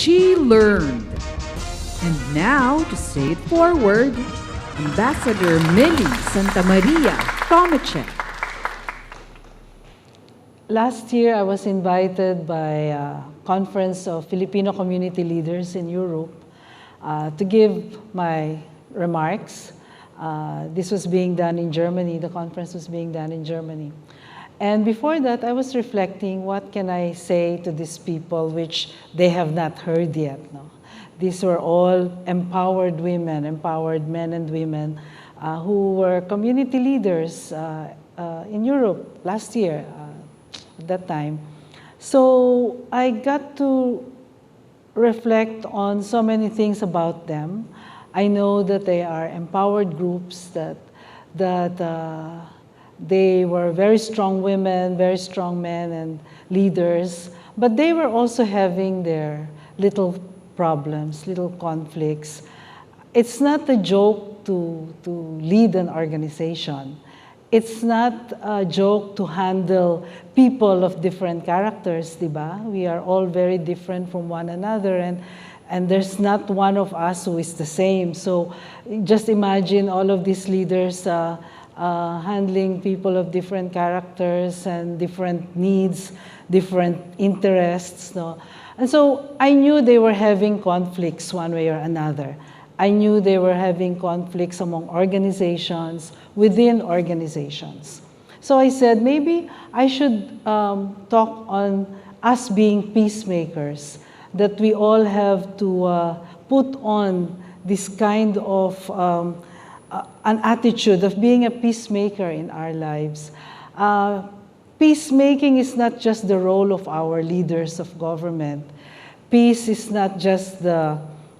she learned. And now, to say it forward, Ambassador Millie Santa Maria Thomeczek. Last year, I was invited by a conference of Filipino community leaders in Europe to give my remarks. This was being done in Germany. The conference was being done in Germany. And before that, I was reflecting, what can I say to these people which they have not heard yet? No? These were all empowered women, empowered men and women who were community leaders in Europe last year. At that time. So I got to reflect on so many things about them. I know that they are empowered groups, that they were very strong women, very strong men and leaders, but they were also having their little problems, little conflicts. It's not a joke to lead an organization. It's not a joke to handle people of different characters, diba? We are all very different from one another, and there's not one of us who is the same. So just imagine all of these leaders handling people of different characters and different needs, different interests. No? And so I knew they were having conflicts one way or another. I knew they were having conflicts among organizations, within organizations. So I said, maybe I should talk on us being peacemakers, that we all have to put on this kind of an attitude of being a peacemaker in our lives. Peacemaking is not just the role of our leaders of government. Peace is not just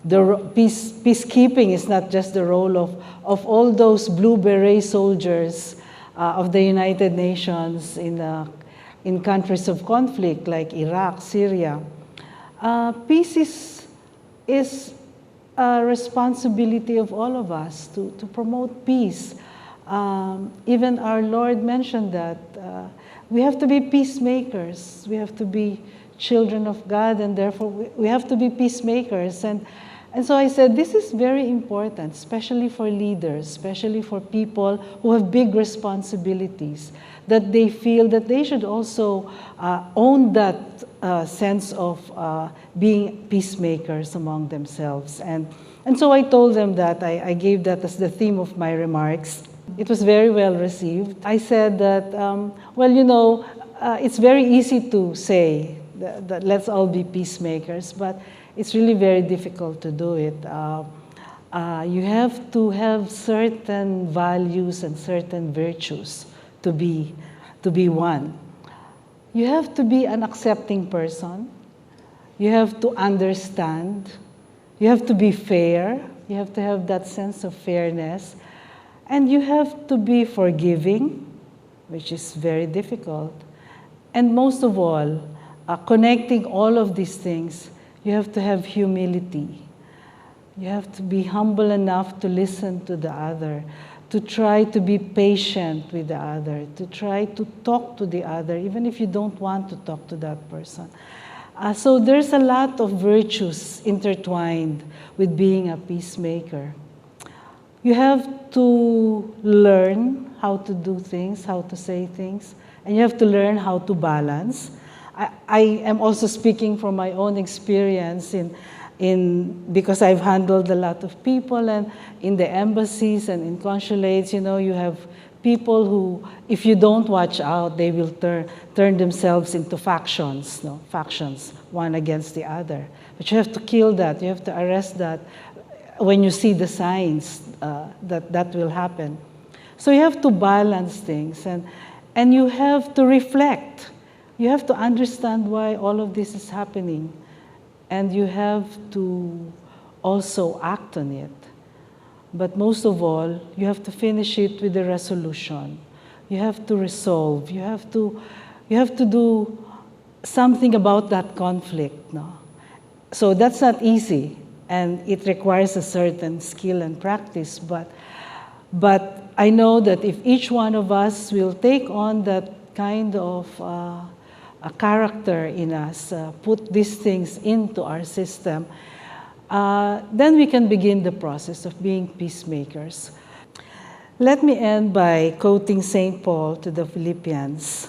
peacekeeping is not just the role of all those blue beret soldiers of the United Nations in countries of conflict like Iraq, Syria. Peace is a responsibility of all of us to promote peace. Even our Lord mentioned that we have to be peacemakers. We have to be children of God, and therefore we have to be peacemakers. And so I said, this is very important, especially for leaders, especially for people who have big responsibilities, that they feel that they should also own that sense of being peacemakers among themselves. And so I told them that, I gave that as the theme of my remarks. It was very well received. I said that, well, you know, it's very easy to say that let's all be peacemakers, but it's really very difficult to do it. You have to have certain values and certain virtues to be one. You have to be an accepting person. You have to understand. You have to be fair. You have to have that sense of fairness. And you have to be forgiving, which is very difficult. And most of all, connecting all of these things, you have to have humility. You have to be humble enough to listen to the other, to try to be patient with the other, to try to talk to the other, even if you don't want to talk to that person. So there's a lot of virtues intertwined with being a peacemaker. You have to learn how to do things, how to say things, and you have to learn how to balance. I am also speaking from my own experience because I've handled a lot of people, and in the embassies and in consulates, you know, you have people who, if you don't watch out, they will turn themselves into factions, no? Factions, one against the other. But you have to kill that, you have to arrest that when you see the signs that will happen. So you have to balance things, and you have to reflect. You have to understand why all of this is happening, and you have to also act on it. But most of all, you have to finish it with a resolution. You have to resolve. You have to do something about that conflict. No? So that's not easy, and it requires a certain skill and practice. But I know that if each one of us will take on that kind of a character in us, put these things into our system, then we can begin the process of being peacemakers. Let me end by quoting St. Paul to the Philippians.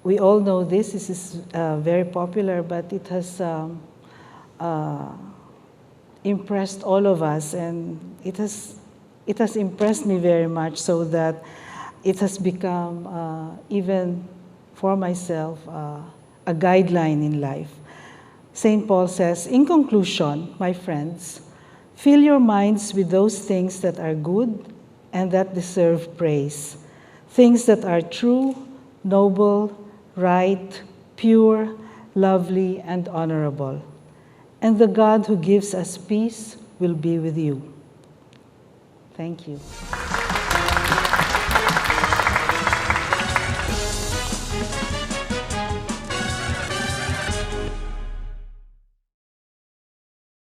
We all know this is very popular, but it has impressed all of us, and it has impressed me very much, so that it has become, even for myself, a guideline in life. St. Paul says, "In conclusion, my friends, fill your minds with those things that are good and that deserve praise, things that are true, noble, right, pure, lovely, and honorable. And the God who gives us peace will be with you." Thank you.